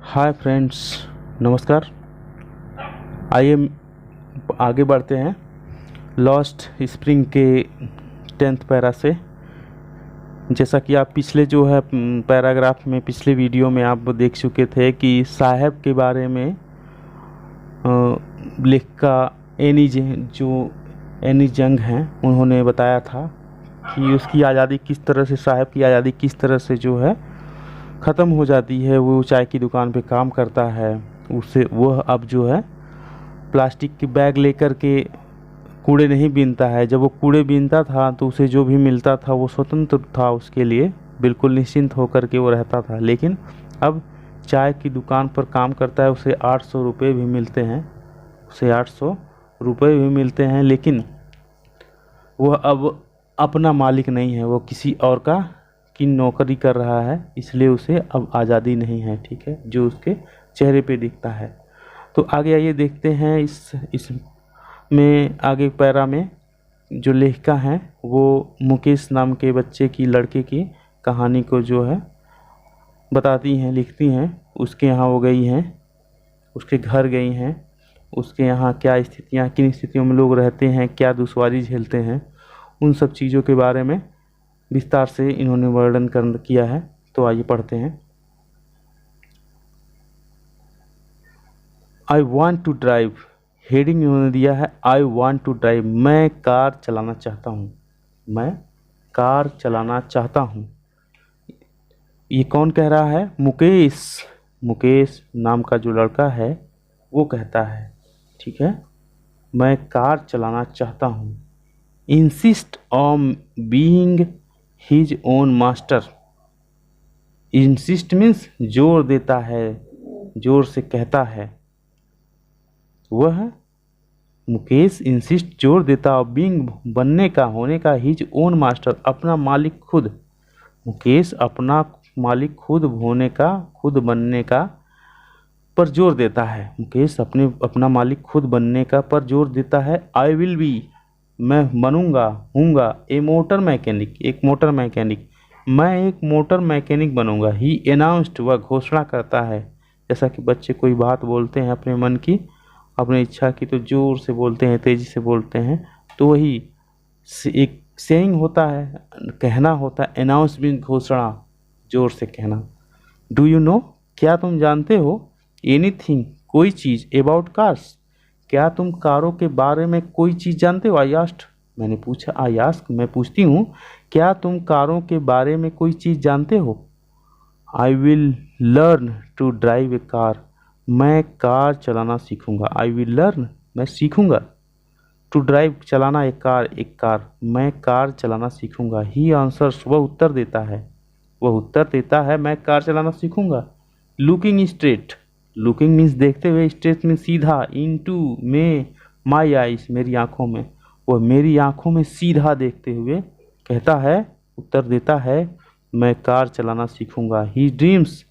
Hi friends, नमस्कार। आइए आगे बढ़ते हैं लॉस्ट स्प्रिंग के 10th पैरा से। जैसा कि आप पिछले जो है पैराग्राफ में, पिछले वीडियो में आप देख चुके थे कि साहब के बारे में लेखिका एनी जंग हैं, उन्होंने बताया था कि उसकी आज़ादी किस तरह से, साहब की आज़ादी किस तरह से जो है ख़त्म हो जाती है। वो चाय की दुकान पे काम करता है, उससे वह अब जो है प्लास्टिक के बैग लेकर के कूड़े नहीं बीनता है। जब वो कूड़े बीनता था तो उसे जो भी मिलता था वो स्वतंत्र था, उसके लिए बिल्कुल निश्चिंत होकर के वो रहता था। लेकिन अब चाय की दुकान पर काम करता है, उसे 800 रुपये भी मिलते हैं, लेकिन वह अब अपना मालिक नहीं है, वो किसी और की नौकरी कर रहा है, इसलिए उसे अब आज़ादी नहीं है। ठीक है, जो उसके चेहरे पे दिखता है। तो आगे आइए देखते हैं इस में आगे पैरा में जो लेखिका हैं वो मुकेश नाम के बच्चे की, लड़के की कहानी को जो है बताती हैं, लिखती हैं। उसके यहाँ वो गई हैं, उसके घर गई हैं, उसके यहाँ क्या स्थितियाँ, किन स्थितियों में लोग रहते हैं, क्या दुश्वारी झेलते हैं, उन सब चीज़ों के बारे में विस्तार से इन्होंने वर्णन किया है। तो आइए पढ़ते हैं। I want to drive, heading इन्होंने दिया है आई वॉन्ट टू ड्राइव, मैं कार चलाना चाहता हूँ, मैं कार चलाना चाहता हूँ। ये कौन कह रहा है? मुकेश नाम का जो लड़का है वो कहता है। ठीक है, मैं कार चलाना चाहता हूँ। Insist on being his own master. Insist means जोर देता है, जोर से कहता है। वह मुकेश इंसिस्ट जोर देता, बीइंग बनने का, होने का, हिज ओन मास्टर अपना मालिक खुद। मुकेश अपना मालिक खुद होने का, खुद बनने का पर जोर देता है। मुकेश अपना मालिक खुद बनने का पर जोर देता है। आई विल बी, मैं बनूंगा, हूँगा, ए मोटर मैकेनिक, एक मोटर मैकेनिक, मैं एक मोटर मैकेनिक बनूंगा। ही अनाउंस्ड, वह घोषणा करता है। जैसा कि बच्चे कोई बात बोलते हैं अपने मन की, अपनी इच्छा की, तो जोर से बोलते हैं, तेजी से बोलते हैं, तो वही एक सेइंग होता है, कहना होता है। अनाउंस मीन्स घोषणा, जोर से कहना। डू यू नो, क्या तुम जानते हो, एनीथिंग, कोई चीज़, अबाउट कार्स, क्या तुम कारों के बारे में कोई चीज़ जानते हो? आई आस्क्ड, मैंने पूछा। आई आस्क, मैं पूछती हूँ, क्या तुम कारों के बारे में कोई चीज़ जानते हो? I will learn to drive a car, मैं कार चलाना सीखूंगा। आई विल लर्न, मैं सीखूंगा। टू ड्राइव, चलाना, एक कार, मैं कार चलाना सीखूंगा। ही आंसर्स, वह उत्तर देता है, मैं कार चलाना सीखूंगा। लुकिंग स्ट्रेट, लुकिंग मीन्स देखते हुए, स्ट्रेट मीन्स सीधा, इनटू में माई आइज, मेरी आंखों में, वह मेरी आंखों में सीधा देखते हुए कहता है, उत्तर देता है, मैं कार चलाना सीखूंगा। ही ड्रीम्स,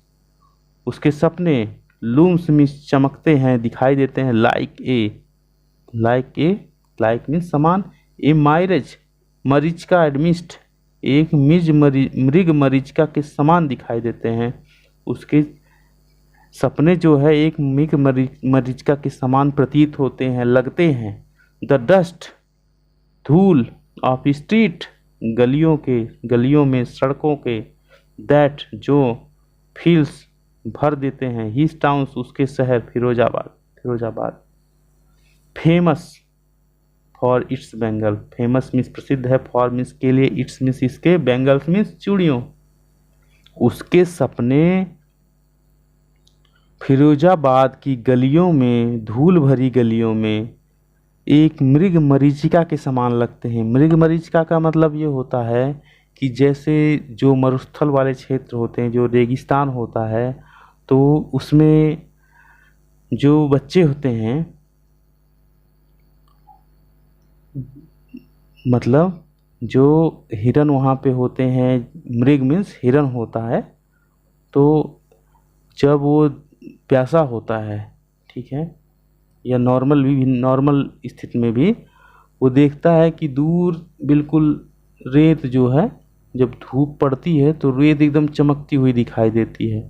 उसके सपने, लूम्स मीन्स चमकते हैं, दिखाई देते हैं, लाइक मीन्स समान, ए माइरेज, मरीचिका एडमिस्ट, एक मृग मरीचिका के समान दिखाई देते हैं। उसके सपने जो है एक मृग मरीचिका के समान प्रतीत होते हैं, लगते हैं। द डस्ट, धूल, ऑफ स्ट्रीट, गलियों में, सड़कों के, दैट, जो, फील्स, भर देते हैं, हिज टाउन्स, उसके शहर, Firozabad. Famous for its bangle, famous means प्रसिद्ध है, फॉर मीन्स के लिए, इट्स मीन्स इसके, बैंगल्स मीन्स चूड़ियों। उसके सपने फिरोजाबाद की गलियों में, धूल भरी गलियों में एक मृग मरीचिका के समान लगते हैं। मृग मरीचिका का मतलब ये होता है कि जैसे जो मरुस्थल वाले क्षेत्र होते हैं, जो रेगिस्तान होता है, तो उसमें जो बच्चे होते हैं, मतलब जो हिरन वहाँ पे होते हैं, मृग मीन्स हिरन होता है, तो जब वो प्यासा होता है, ठीक है, या नॉर्मल स्थिति में भी वो देखता है कि दूर बिल्कुल रेत जो है, जब धूप पड़ती है तो रेत एकदम चमकती हुई दिखाई देती है,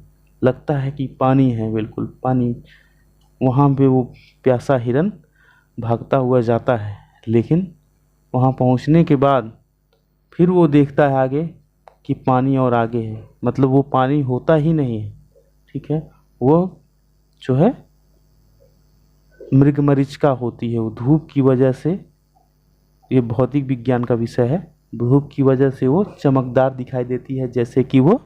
लगता है कि पानी है, बिल्कुल पानी। वहाँ पे वो प्यासा हिरन भागता हुआ जाता है, लेकिन वहाँ पहुँचने के बाद फिर वो देखता है आगे कि पानी और आगे है, मतलब वो पानी होता ही नहीं है। ठीक है, वो जो है मृगमरीचिका होती है। वो धूप की वजह से, ये भौतिक विज्ञान का विषय है, धूप की वजह से वो चमकदार दिखाई देती है, जैसे कि वो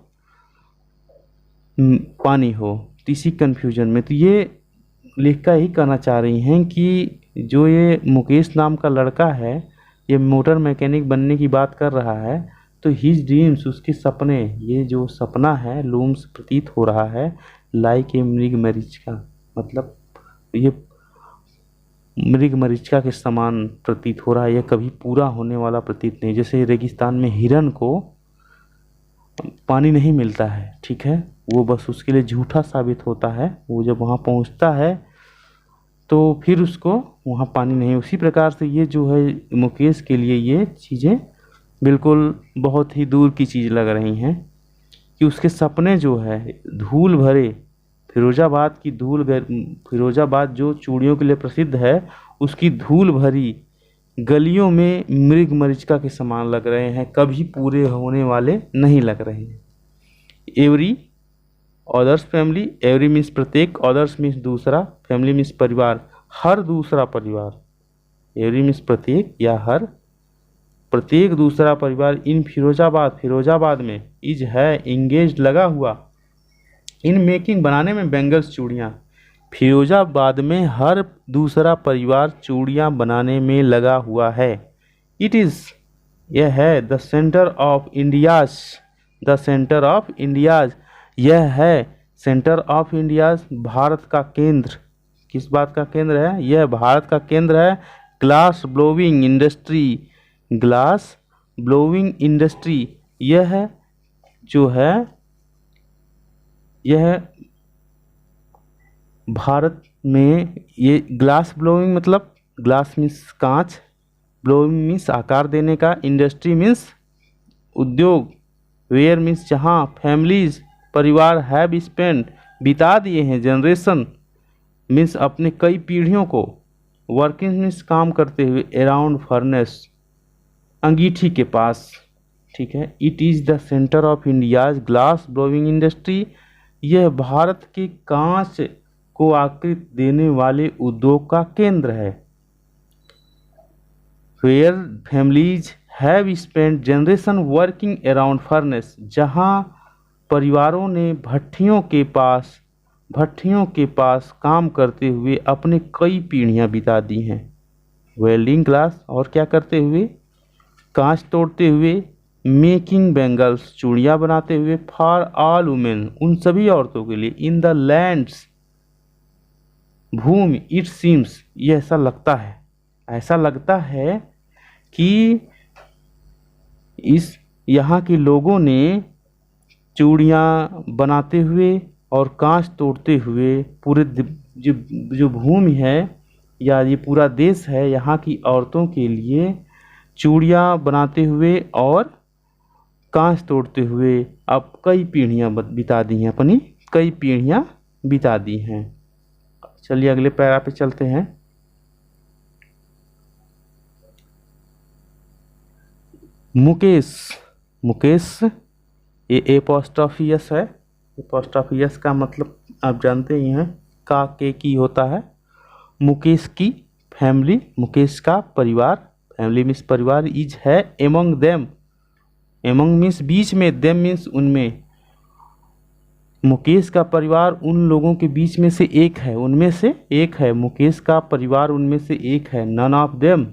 पानी हो। तो इसी कन्फ्यूजन में तो ये लेखिका ही कहना चाह रही हैं कि जो ये मुकेश नाम का लड़का है, ये मोटर मैकेनिक बनने की बात कर रहा है, तो हिज ड्रीम्स, उसके सपने, ये जो सपना है लूम्स प्रतीत हो रहा है लाइक ए मृगमरीचिका, मतलब ये मृगमरीचिका के समान प्रतीत हो रहा है, यह कभी पूरा होने वाला प्रतीत नहीं। जैसे रेगिस्तान में हिरन को पानी नहीं मिलता है, ठीक है, वो बस उसके लिए झूठा साबित होता है। वो जब वहाँ पहुँचता है तो फिर उसको वहाँ पानी नहीं। उसी प्रकार से ये जो है मुकेश के लिए ये चीज़ें बिल्कुल बहुत ही दूर की चीज़ लग रही हैं, कि उसके सपने जो है धूल भरे फिरोजाबाद की फिरोजाबाद जो चूड़ियों के लिए प्रसिद्ध है, उसकी धूल भरी गलियों में मृगमरीचिका के समान लग रहे हैं, कभी पूरे होने वाले नहीं लग रहे हैं। Every others family, every means प्रत्येक, अदर्स मीन्स दूसरा, फैमिली मीन्स परिवार, हर दूसरा परिवार। एवरी मीन्स प्रत्येक या हर, प्रत्येक दूसरा परिवार इन फिरोजाबाद में इज है इंगेज लगा हुआ इन मेकिंग बनाने में बैंगल्स चूड़ियाँ। फिरोजाबाद में हर दूसरा परिवार चूड़ियाँ बनाने में लगा हुआ है। इट इज़, यह है the centre of India's, the centre of India's, यह है सेंटर ऑफ इंडियाज, भारत का केंद्र। किस बात का केंद्र है? यह भारत का केंद्र है। Glass blowing industry, glass blowing industry, यह जो है यह भारत में, ये ग्लास ब्लोइंग मतलब ग्लास मीन्स कांच, ब्लोइंग मीन्स आकार देने का, इंडस्ट्री मीन्स उद्योग, वेयर मीन्स जहाँ, फैमिलीज परिवार, हैव स्पेंड बिता दिए हैं, जनरेशन मीन्स अपने कई पीढ़ियों को, वर्किंग मीन्स काम करते हुए, अराउंड फर्नेस अंगीठी के पास। ठीक है, it is the centre of India's glass blowing industry, यह भारत के कांच को आकृति देने वाले उद्योग का केंद्र है। Where families have spent generation working around furnace, जहाँ परिवारों ने भट्ठियों के पास काम करते हुए अपने कई पीढ़ियाँ बिता दी हैं। वेल्डिंग क्लास, और क्या करते हुए? कांच तोड़ते हुए, मेकिंग बैंगल्स चूड़ियाँ बनाते हुए, फॉर ऑल वुमेन उन सभी औरतों के लिए, इन द लैंड्स भूमि, इट सीम्स ये ऐसा लगता है कि इस यहाँ के लोगों ने चूड़ियाँ बनाते हुए और कांच तोड़ते हुए पूरे जो भूमि है या ये पूरा देश है, यहाँ की औरतों के लिए चूड़ियाँ बनाते हुए और कांच तोड़ते हुए अब कई पीढ़ियाँ बिता दी हैं, अपनी कई पीढ़ियाँ बिता दी हैं। चलिए अगले पैरा पे चलते हैं। मुकेश ये एपोस्ट्रोफियस है। एपोस्ट्रोफियस का मतलब आप जानते ही हैं, का के की होता है। मुकेश की फैमिली, मुकेश का परिवार, फैमिली मीन्स परिवार, इज है एमंग देम, एमंग मीन्स बीच में, देम मीन्स उनमें। मुकेश का परिवार उन लोगों के बीच में से एक है, उनमें से एक है। मुकेश का परिवार उनमें से एक है। None of them,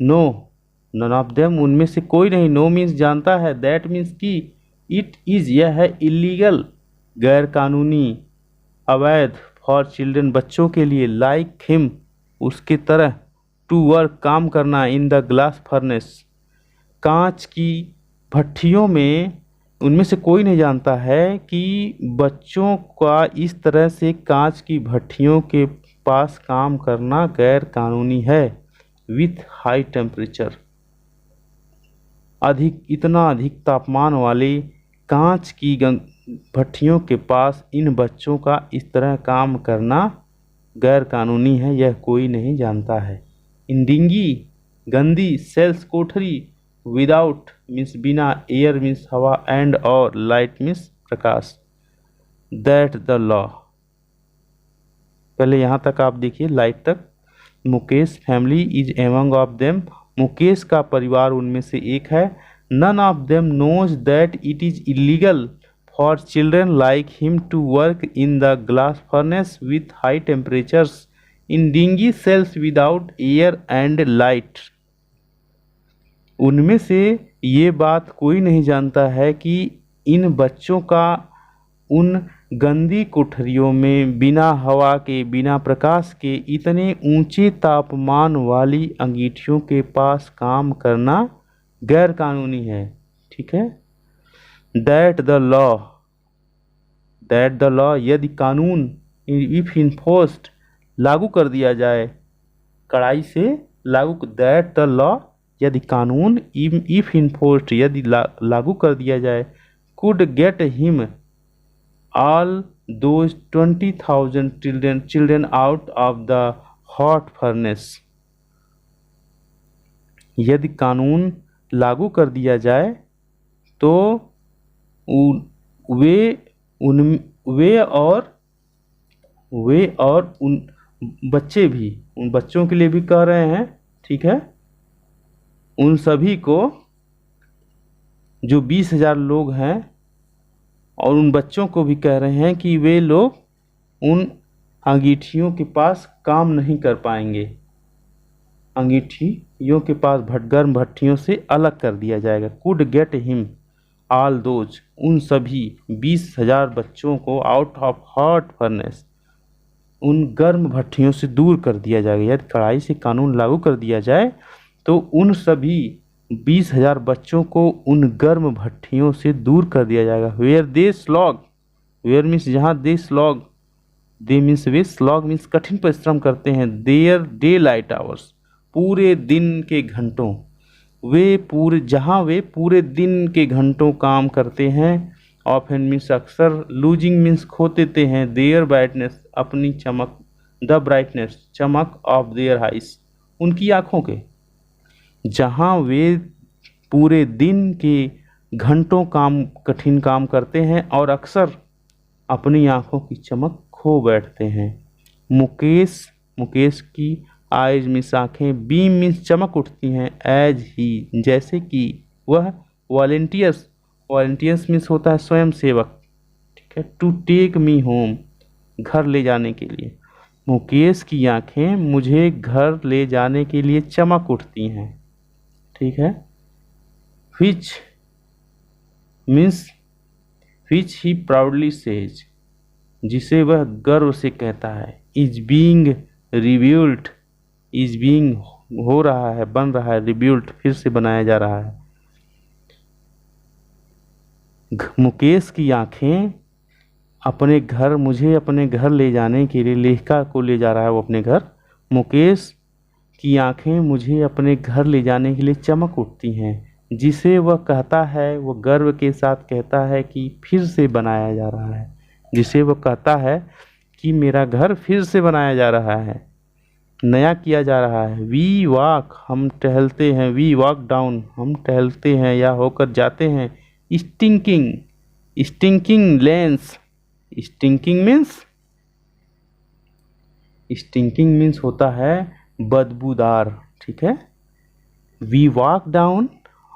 no, none of them उनमें से कोई नहीं। नो मीन्स जानता है, दैट मीन्स की, इट इज़ यह है इलीगल गैर कानूनी, अवैध, फॉर चिल्ड्रन बच्चों के लिए, लाइक हिम उसके तरह, टू वर्क काम करना, इन द ग्लास फर्नेस कांच की भट्ठियों में। उनमें से कोई नहीं जानता है कि बच्चों का इस तरह से कांच की भट्ठियों के पास काम करना गैर कानूनी है। विथ हाई टेम्परेचर, इतना अधिक तापमान वाले कांच की भट्टियों के पास इन बच्चों का इस तरह काम करना गैर कानूनी है, यह कोई नहीं जानता है। इंडिंगी गंदी सेल्स कोठरी, विदाउट मीन्स बिना, एयर मीन्स हवा, एंड और लाइट मीन्स प्रकाश। दैट द लॉ, पहले यहाँ तक आप देखिए लाइट तक। Mukesh family is among of them, Mukesh का परिवार उनमें से एक है। None of them knows that it is illegal for children like him to work in the glass furnace with high temperatures in dingy cells without air and light. उनमें से ये बात कोई नहीं जानता है कि इन बच्चों का उन गंदी कोठरियों में बिना हवा के, बिना प्रकाश के, इतने ऊंचे तापमान वाली अंगीठियों के पास काम करना गैर कानूनी है। ठीक है। दैट द लॉ यदि कानून, इफ इन्फोर्स्ड लागू कर दिया जाए, कड़ाई से लागू, दैट द लॉ यदि कानून, इफ इन्फोर्स्ड यदि लागू कर दिया जाए, could get him all those 20,000 children out of the hot furnace। यदि कानून लागू कर दिया जाए तो वे और उन बच्चे भी, उन बच्चों के लिए भी कह रहे हैं, ठीक है, उन सभी को जो 20,000 लोग हैं, और उन बच्चों को भी कह रहे हैं कि वे लोग उन अंगीठियों के पास काम नहीं कर पाएंगे। अंगीठियों के पास गर्म भट्टियों से अलग कर दिया जाएगा। Could get him all those, उन सभी 20,000 बच्चों को आउट ऑफ हॉट फर्नेस, उन गर्म भट्टियों से दूर कर दिया जाएगा। यदि कड़ाई से कानून लागू कर दिया जाए तो उन सभी 20,000 बच्चों को उन गर्म भट्टियों से दूर कर दिया जाएगा। Where they slog, where means जहाँ, दे स्लॉग, दे मीन्स वे, स्लॉग मीन्स कठिन परिश्रम करते हैं। देयर डे लाइट आवर्स, पूरे दिन के घंटों, जहाँ वे पूरे दिन के घंटों काम करते हैं। ऑफन मीन्स अक्सर, लूजिंग मीन्स खो देते हैं। देयर ब्राइटनेस, अपनी चमक, द ब्राइटनेस चमक, ऑफ देयर आइज, उनकी आँखों के, जहाँ वे पूरे दिन के घंटों कठिन काम करते हैं और अक्सर अपनी आँखों की चमक खो बैठते हैं। मुकेश की आइज मीन्स आँखें, बीम मीन्स चमक उठती हैं, एज ही जैसे कि वह, वॉलंटियर्स मीन्स होता है स्वयं सेवक, ठीक है, टू टेक मी होम, घर ले जाने के लिए। मुकेश की आँखें मुझे घर ले जाने के लिए चमक उठती हैं, ठीक है। Which means which he proudly says, जिसे वह गर्व से कहता है। इज बीइंग रिब्यूल्ट, इज बीइंग हो रहा है, बन रहा है, रिब्यूल्ट फिर से बनाया जा रहा है। मुकेश की आंखें अपने घर, मुझे अपने घर ले जाने के लिए, लेखिका को ले जा रहा है वो अपने घर। मुकेश की आंखें मुझे अपने घर ले जाने के लिए चमक उठती हैं, जिसे वह कहता है, वो गर्व के साथ कहता है कि फिर से बनाया जा रहा है, जिसे वह कहता है कि मेरा घर फिर से बनाया जा रहा है, नया किया जा रहा है। वी वॉक, हम टहलते हैं, वी वॉक डाउन, हम टहलते हैं या होकर जाते हैं। स्टिंकिंग लेंस, स्टिंकिंग मीन्स होता है बदबूदार, ठीक है। वी वॉक डाउन,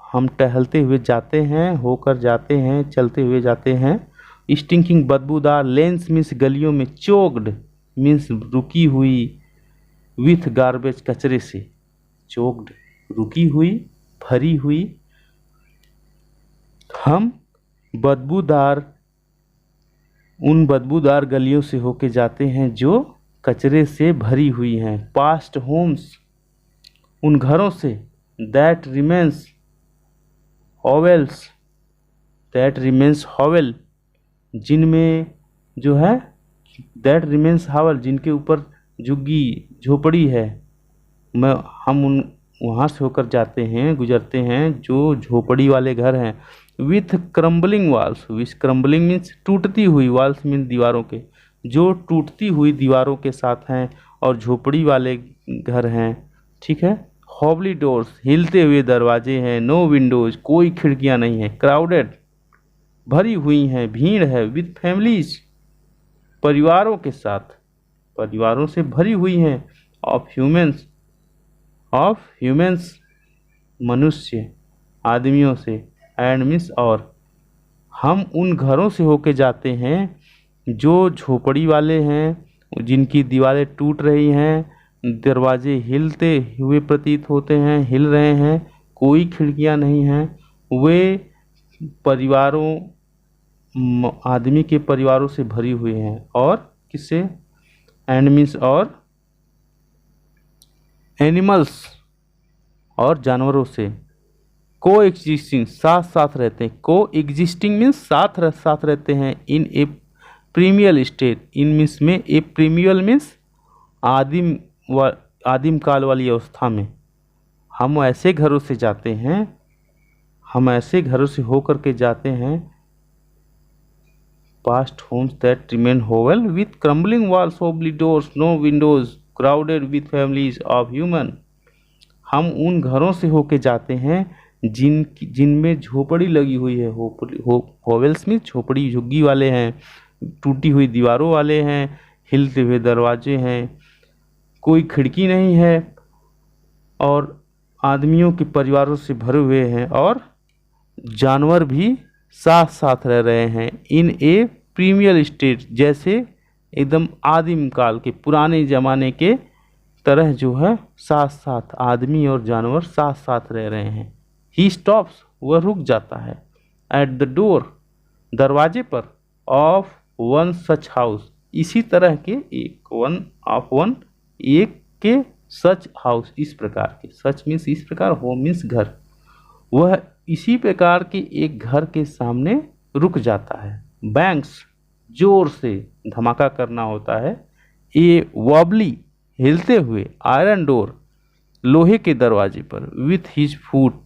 हम टहलते हुए जाते हैं, होकर जाते हैं, चलते हुए जाते हैं। स्टिंकिंग बदबूदार, लेंस मीन्स गलियों में, चोक्ड मीन्स रुकी हुई, विथ गार्बेज कचरे से, चोक्ड रुकी हुई, भरी हुई। हम उन बदबूदार गलियों से होके जाते हैं जो कचरे से भरी हुई हैं। पास्ट होम्स, उन घरों से। That remains Havells, that remains हॉवेल, जिनमें जो है, दैट रिमेन्स हावल, जिनके ऊपर झुग्गी झोपड़ी है। हम उन वहाँ से होकर जाते हैं, गुजरते हैं जो झोपड़ी वाले घर हैं। With crumbling walls, which crumbling means टूटती हुई, वॉल्स मीन्स दीवारों के, जो टूटती हुई दीवारों के साथ हैं और झोपड़ी वाले घर हैं, ठीक है। हॉबली डोर्स, हिलते हुए दरवाजे हैं। नो विंडोज, कोई खिड़कियां नहीं हैं। क्राउडेड, भरी हुई हैं, भीड़ है। विथ फैमिलीज, परिवारों के साथ, परिवारों से भरी हुई हैं। ऑफ ह्यूमंस, ऑफ ह्यूमंस, मनुष्य, आदमियों से। एंड मीन्स, और हम उन घरों से होके जाते हैं जो झोपड़ी वाले हैं, जिनकी दीवारें टूट रही हैं, दरवाजे हिलते हुए प्रतीत होते हैं, हिल रहे हैं, कोई खिड़कियां नहीं हैं। वे परिवारों, आदमी के परिवारों से भरी हुई हैं। और किससे? एंड मीन्स, और एनिमल्स, और जानवरों से। को एग्जिस्टिंग, साथ साथ रहते हैं। को एग्जिस्टिंग मीन्स साथ साथ रहते हैं। इन ए प्रीमियल स्टेट, इन मीन्स में, ए प्रीमियल मीन्स आदिम काल वाली अवस्था में। हम ऐसे घरों से जाते हैं, हम ऐसे घरों से होकर के जाते हैं। Past homes that remain hovel with crumbling walls, wobbly doors, no windows, crowded with families of human. हम उन घरों से होके जाते हैं जिनमें झोपड़ी लगी हुई है। होवेल्स में झोपड़ी, झुग्गी वाले हैं, टूटी हुई दीवारों वाले हैं, हिलते हुए दरवाजे हैं, कोई खिड़की नहीं है, और आदमियों के परिवारों से भरे हुए हैं, और जानवर भी साथ साथ रह रहे हैं। इन ए प्रीमियल स्टेट, जैसे एकदम आदिम काल के, पुराने ज़माने के तरह जो है, साथ साथ आदमी और जानवर साथ साथ रह रहे हैं। ही स्टॉप्स, वह रुक जाता है। एट द डोर, दरवाजे पर। ऑफ वन सच हाउस, इसी तरह के एक, वन ऑफ वन, एक के सच हाउस, इस प्रकार के। सच मीन्स इस प्रकार, होम मीन्स घर। वह इसी प्रकार के एक घर के सामने रुक जाता है। बैंक्स, जोर से धमाका करना होता है। ए वॉबली, हिलते हुए। आयरन डोर, लोहे के दरवाजे पर। With his foot,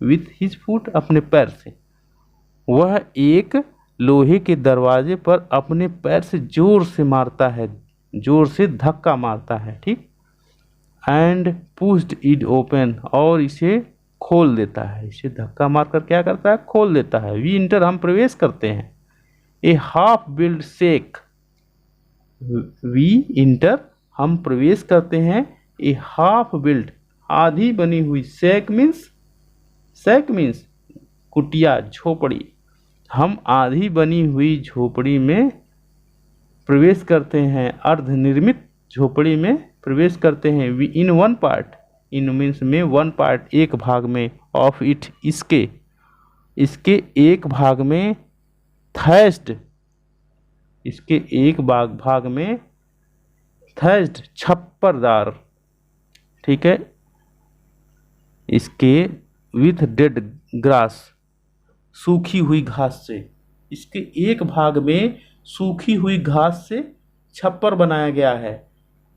with his foot, अपने पैर से। वह एक लोहे के दरवाजे पर अपने पैर से जोर से मारता है, जोर से धक्का मारता है, ठीक। एंड पुश्ड इट ओपन, और इसे खोल देता है। इसे धक्का मारकर क्या करता है? खोल देता है। वी इंटर, हम प्रवेश करते हैं। A half built shack, we enter, हम प्रवेश करते हैं। ए हाफ बिल्ड, आधी बनी हुई। शेक मीन्स, शेक मीन्स कुटिया, झोपड़ी। हम आधी बनी हुई झोपड़ी में प्रवेश करते हैं, अर्धनिर्मित झोपड़ी में प्रवेश करते हैं। We in one part, in means में, वन पार्ट, एक भाग में। ऑफ इट, इसके, इसके एक भाग में। थैस्ड, इसके एक भाग में। थैस्ड, छप्परदार, ठीक है। इसके विथ डेड ग्रास, सूखी हुई घास से। इसके एक भाग में सूखी हुई घास से छप्पर बनाया गया है।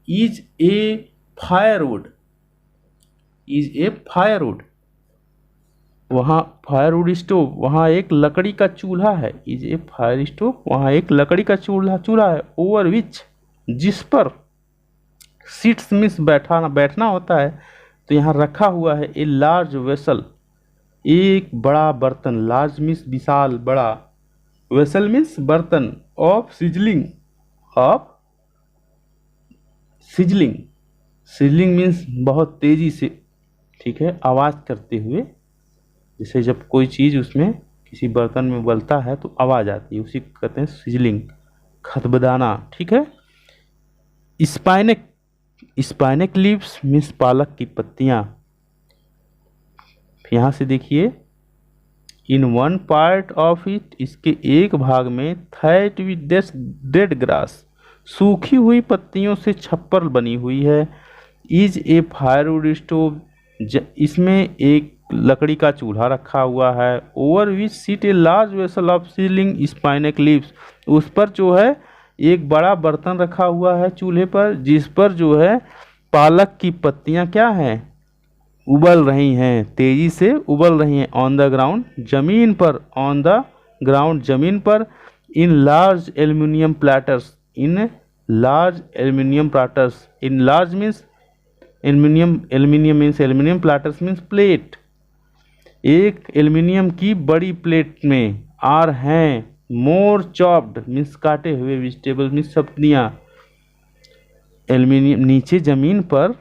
Is a firewood, is a firewood, वहाँ फायरवुड स्टोव, वहाँ एक लकड़ी का चूल्हा है। इज ए फायर स्टोव, वहाँ एक लकड़ी का चूल्हा है। ओवर विच, जिस पर। सीट्स मीन्स बैठना होता है, तो यहाँ रखा हुआ है। ए लार्ज वेसल, एक बड़ा बर्तन। लार्ज मीन्स विशाल, बड़ा। वेसल मीन्स बर्तन। Of sizzling, of sizzling, sizzling means बहुत तेजी से, ठीक है, आवाज़ करते हुए। जैसे जब कोई चीज़ उसमें किसी बर्तन में उबलता है तो आवाज़ आती है, उसी को कहते हैं सिजलिंग, खदबदाना, ठीक है। स्पाइनेक, स्पाइनेक लीव्स मीन्स पालक की पत्तियाँ। यहाँ से देखिए, इन वन पार्ट ऑफ इट, इसके एक भाग में। थैट विद डेड ग्रास, सूखी हुई पत्तियों से छप्पर बनी हुई है। इज ए फायरवुड स्टोव, इसमें एक लकड़ी का चूल्हा रखा हुआ है। Over which seat a large vessel of sizzling spinach leaves, उस पर जो है एक बड़ा बर्तन रखा हुआ है चूल्हे पर, जिस पर जो है पालक की पत्तियां क्या हैं, उबल रही हैं, तेजी से उबल रही हैं। ऑन द ग्राउंड, जमीन पर। ऑन द ग्राउंड, जमीन पर। In large aluminium platters, in large aluminium platters. In large means aluminium, aluminium means aluminium, platters means plate. एक एल्यूमिनियम की बड़ी प्लेट में आर हैं मोर चॉप्ड मीन्स काटे हुए, वेजिटेबल मीन्स सब्जियां। एल्यूमिनियम नीचे जमीन पर,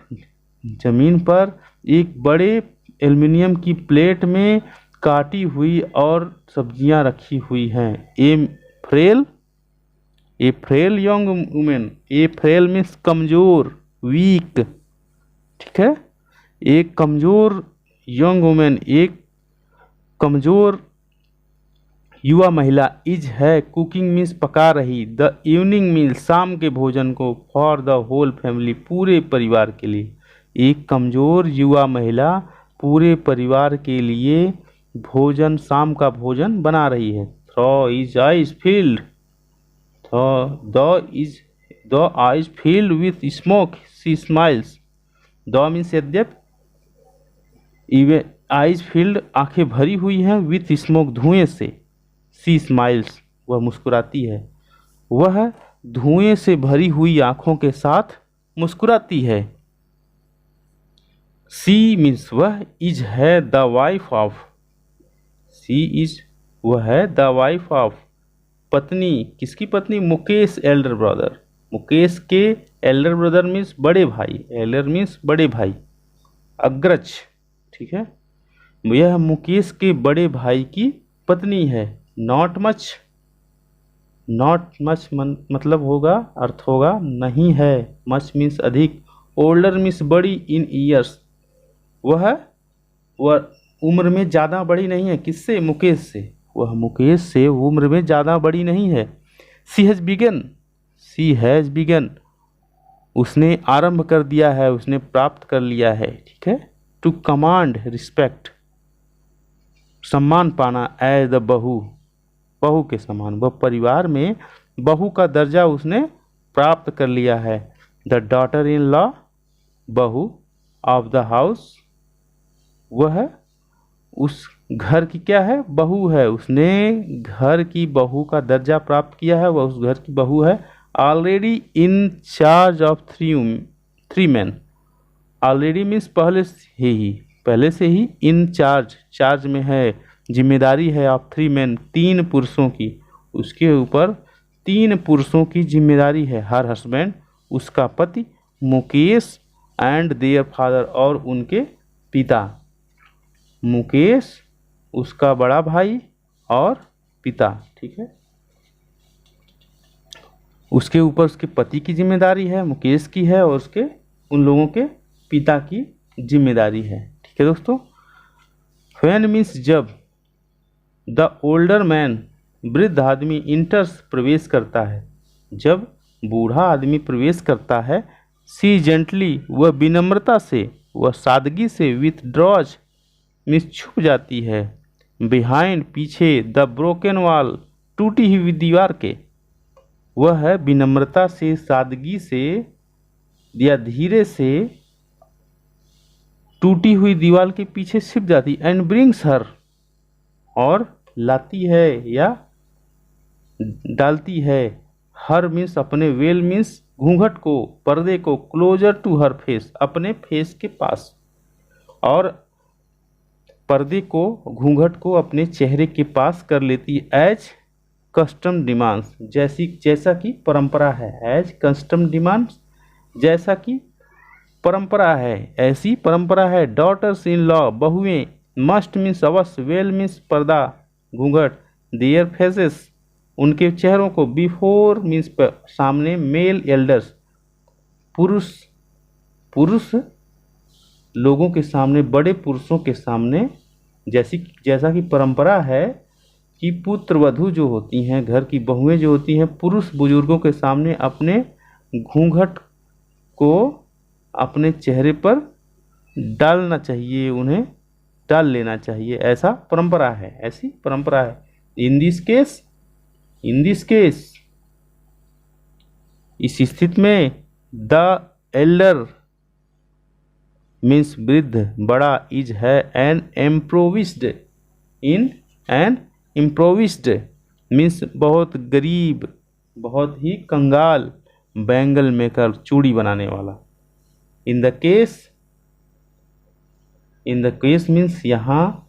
जमीन पर एक बड़े एल्यूमिनियम की प्लेट में काटी हुई और सब्जियां रखी हुई हैं। फ्रेल, ए फ्रेल यंग वुमेन। ए फ्रेल मीन्स कमजोर, वीक, ठीक है। एक कमजोर यंग वुमेन, एक कमजोर युवा महिला। इज है, कुकिंग मीन्स पका रही। द इवनिंग मील, शाम के भोजन को। फॉर द होल फैमिली, पूरे परिवार के लिए। एक कमजोर युवा महिला पूरे परिवार के लिए भोजन, शाम का भोजन बना रही है। Though his eyes filled, though eyes filled with smoke, she smiles. Though means यद्यप, इवन आइज फील्ड आंखें भरी हुई हैं, विथ स्मोक धुएं से। सी स्माइल्स, वह मुस्कुराती है। वह धुएं से भरी हुई आंखों के साथ मुस्कुराती है। सी मीन्स वह, इज है the wife of, she is वह है द वाइफ ऑफ, पत्नी। किसकी पत्नी? Mukesh Elder brother. मुकेश के एल्डर ब्रदर मीन्स बड़े भाई, एल्डर मीन्स बड़े भाई, अग्रज, ठीक है। यह मुकेश के बड़े भाई की पत्नी है। नॉट मच, नॉट मच मतलब होगा, अर्थ होगा नहीं है। मच मीन्स अधिक। ओल्डर मीन्स बड़ी, इन ईयर्स, वह उम्र में ज़्यादा बड़ी नहीं है। किससे? मुकेश से। वह मुकेश से उम्र में ज़्यादा बड़ी नहीं है। She has begun, she has begun, उसने आरंभ कर दिया है, उसने प्राप्त कर लिया है, ठीक है। टू कमांड रिस्पेक्ट, सम्मान पाना। एज द बहू, बहू के समान। वह परिवार में बहू का दर्जा उसने प्राप्त कर लिया है। द डॉटर इन लॉ, बहू ऑफ द हाउस, वह उस घर की क्या है? बहू है। उसने घर की बहू का दर्जा प्राप्त किया है, वह उस घर की बहू है। Already in charge of three man. Already means पहले से ही, पहले से ही। इन चार्ज, चार्ज में है, जिम्मेदारी है। ऑफ थ्री मैन, 3 पुरुषों की। उसके ऊपर 3 पुरुषों की जिम्मेदारी है। हर हस्बैंड, उसका पति, मुकेश एंड देयर फादर, और उनके पिता। मुकेश, उसका बड़ा भाई और पिता, ठीक है। उसके ऊपर उसके पति की जिम्मेदारी है, मुकेश की है, और उसके उन लोगों के पिता की जिम्मेदारी है, ठीक है दोस्तों। व्हेन मीन्स जब। द ओल्डर मैन, वृद्ध आदमी, इंटर्स प्रवेश करता है। जब बूढ़ा आदमी प्रवेश करता है। सी जेंटली, वह विनम्रता से, वह सादगी से। विथ ड्रॉज मीन्स छुप जाती है। बिहाइंड, पीछे। द ब्रोकन वॉल, टूटी हुई दीवार के। वह है विनम्रता से, सादगी से या धीरे से टूटी हुई दीवार के पीछे छिप जाती। एंड ब्रिंग्स हर, और लाती है या डालती है। हर मीन्स अपने, वेल मीन्स घूंघट को, पर्दे को। क्लोजर टू हर फेस, अपने फेस के पास, और पर्दे को, घूंघट को अपने चेहरे के पास कर लेती। एज कस्टम डिमांड्स, जैसा कि परंपरा है। एज कस्टम डिमांड्स, जैसा कि परंपरा है, ऐसी परंपरा है। डॉटर्स इन लॉ, बहुएं। मस्ट मीन्स अवश्य। वेल मीन्स पर्दा, घूंघट। देयर फेसेस, उनके चेहरों को। बिफोर मीन्स सामने। मेल एल्डर्स, पुरुष लोगों के सामने, बड़े पुरुषों के सामने। जैसा कि परंपरा है कि पुत्र वधू जो होती हैं, घर की बहुएं जो होती हैं, पुरुष बुजुर्गों के सामने अपने घूंघट को अपने चेहरे पर डालना चाहिए, उन्हें डाल लेना चाहिए, ऐसा परंपरा है, ऐसी परंपरा है। इन दिस केस, इस स्थिति में। द एल्डर मीन्स वृद्ध, बड़ा, इज है, एन इम्प्रोविस्ड, इन एन इम्प्रोविस्ड मीन्स बहुत गरीब, बहुत ही कंगाल, बैंगल मेकर, चूड़ी बनाने वाला। इन द केस मीन्स यहाँ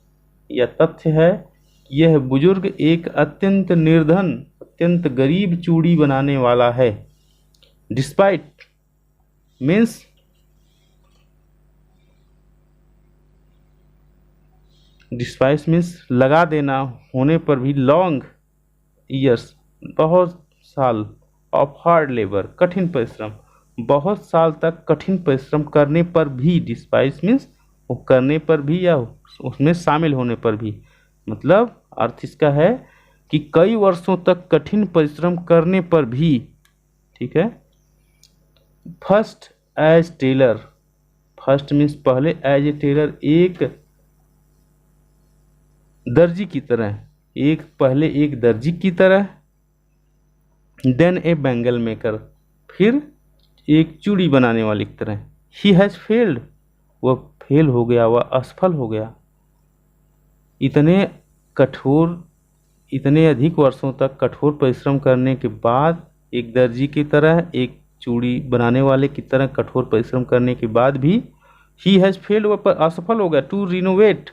यह तथ्य है, यह बुजुर्ग एक अत्यंत निर्धन, अत्यंत गरीब चूड़ी बनाने वाला है। डिस्पाइट मीन्स लगा देना, होने पर भी, लॉन्ग ईयर्स बहुत साल, ऑफ हार्ड लेबर कठिन परिश्रम, बहुत साल तक कठिन परिश्रम करने पर भी, डिस्पाइट मीन्स वो करने पर भी या उसमें शामिल होने पर भी, मतलब अर्थ इसका है कि कई वर्षों तक कठिन परिश्रम करने पर भी, ठीक है। First as tailor, first means पहले, एज ए टेलर एक दर्जी की तरह, पहले एक दर्जी की तरह, देन ए बैंगल मेकर, फिर एक चूड़ी बनाने वाले की तरह। ही हैज फेल्ड, वह फेल हो गया, वह असफल हो गया। इतने अधिक वर्षों तक कठोर परिश्रम करने के बाद, एक दर्जी की तरह, एक चूड़ी बनाने वाले की तरह कठोर परिश्रम करने के बाद भी, ही हैज फेल्ड, वह असफल हो गया। टू रिनोवेट,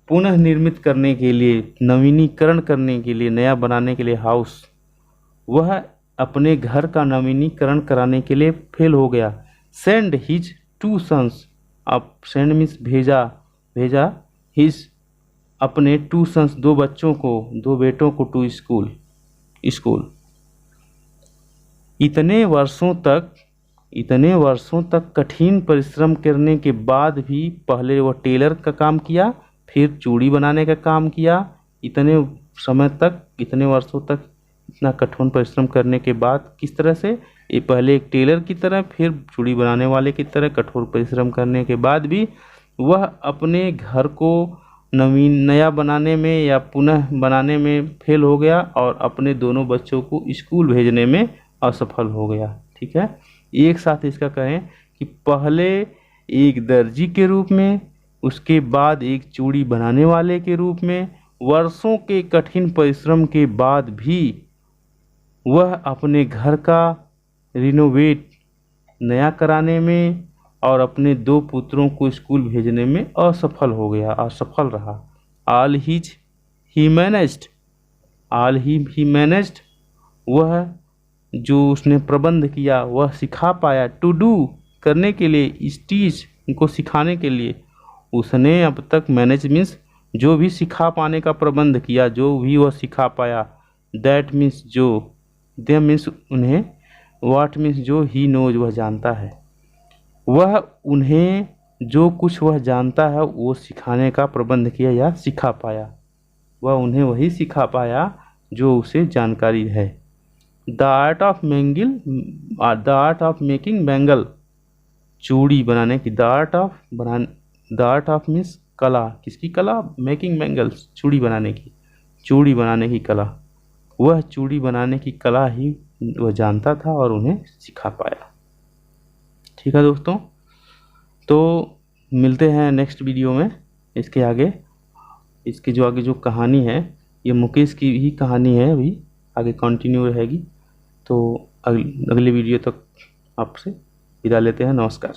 पुनः निर्मित करने के लिए, नवीनीकरण करने के लिए, नया बनाने के लिए हाउस, वह अपने घर का नवीनीकरण कराने के लिए फेल हो गया। सेंड हिज 2 सन्स, अब सेंड मीन्स भेजा, हिज अपने 2 सन्स, 2 बच्चों को, 2 बेटों को, टू स्कूल। इतने वर्षों तक कठिन परिश्रम करने के बाद भी, पहले वह टेलर का काम किया, फिर चूड़ी बनाने का काम किया। इतने वर्षों तक इतना कठोर परिश्रम करने के बाद, किस तरह से, ये पहले एक टेलर की तरह, फिर चूड़ी बनाने वाले की तरह कठोर परिश्रम करने के बाद भी वह अपने घर को नया बनाने में या पुनः बनाने में फेल हो गया, और अपने दोनों बच्चों को स्कूल भेजने में असफल हो गया। ठीक है, एक साथ इसका कहें कि पहले एक दर्जी के रूप में, उसके बाद एक चूड़ी बनाने वाले के रूप में, वर्षों के कठिन परिश्रम के बाद भी वह अपने घर का रिनोवेट, नया कराने में, और अपने 2 पुत्रों को स्कूल भेजने में असफल रहा। ऑल ही मैनेज्ड, वह जो उसने प्रबंध किया, वह सिखा पाया। टू डू, करने के लिए, स्टीच, उनको सिखाने के लिए, उसने अब तक मैनेज मीन्स जो भी सिखा पाने का प्रबंध किया, जो भी वह सिखा पाया। दैट मीन्स जो, दे मीन्स उन्हें, वाट मीन्स जो, ही नोज वह जानता है, वह उन्हें जो कुछ वह जानता है वो सिखाने का प्रबंध किया या सिखा पाया, वह उन्हें वही सिखा पाया जो उसे जानकारी है। The art of making bangle, चूड़ी बनाने की, द आर्ट ऑफ मीन्स कला, किसकी कला, मेकिंग बैंगल्स, चूड़ी बनाने की कला, वह चूड़ी बनाने की कला ही वह जानता था और उन्हें सिखा पाया। ठीक है दोस्तों, तो मिलते हैं नेक्स्ट वीडियो में। इसके आगे जो कहानी है, ये मुकेश की ही कहानी है, अभी आगे कंटिन्यू रहेगी। तो अगले वीडियो तक आपसे विदा लेते हैं। नमस्कार।